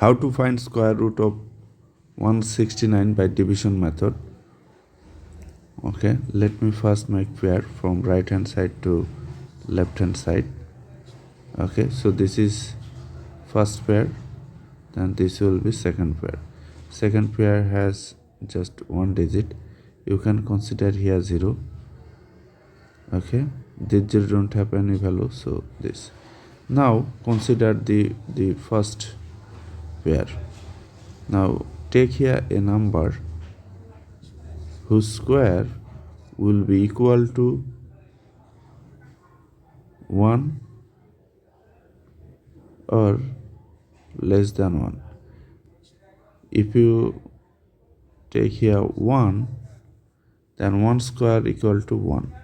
How to find square root of 169 by division method? Okay, let me first make pair from right hand side to left hand side. Okay, so this is first pair, then this will be second pair. Second pair has just one digit. You can consider here 0. Okay, this 0 don't have any value, so this. Now consider the first pair. Now take here a number whose square will be equal to 1 or less than 1. If you take here 1, then 1 square equal to 1.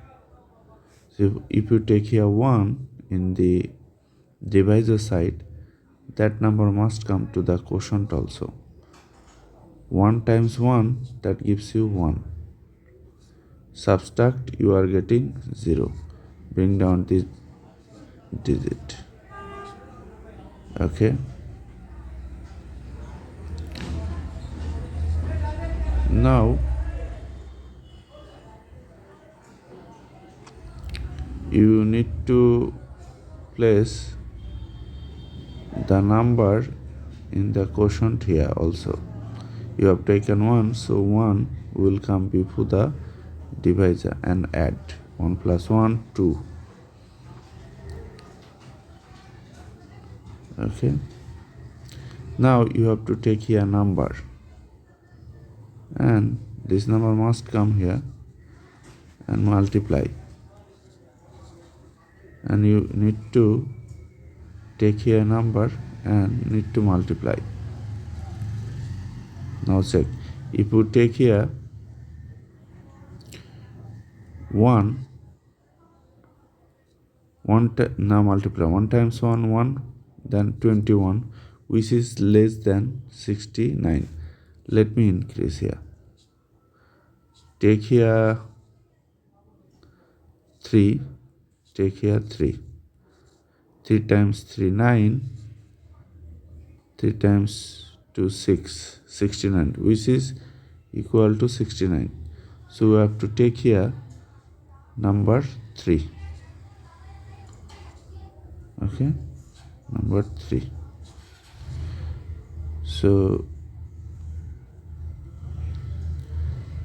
So if you take here 1 in the divisor side, that number must come to the quotient also. 1 times 1, that gives you 1. Subtract, you are getting 0. Bring down this digit. Okay. Now you need to place the number in the quotient here also. You have taken 1, so 1 will come before the divisor and add 1 plus 1, 2. Okay. Now you have to take here number, and this number must come here and multiply, and you need to take here number and need to multiply. Now check, if you take here 1, now multiply 1 times 1, 1, then 21, which is less than 69. Let me increase here. Take here 3, take here 3. 3 times 3, 9. 3 times 2, 6, 69, which is equal to 69. So we have to take here number 3. Okay, number 3. So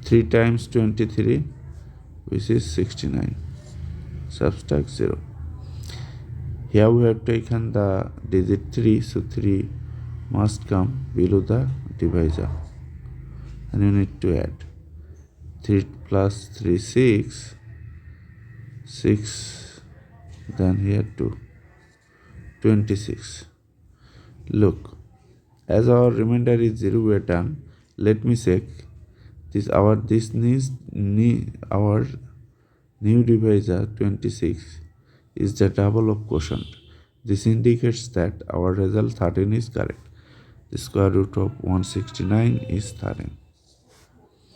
3 times 23, which is 69. Subtract 0. Here we have taken the digit 3, so 3 must come below the divisor, and you need to add 3 plus 3, 6, 6, then here 2, 26. Look, as our remainder is 0, we are done. Let me check this. Our new divisor 26 is the double of quotient. This indicates that our result 13 is correct. The square root of 169 is 13.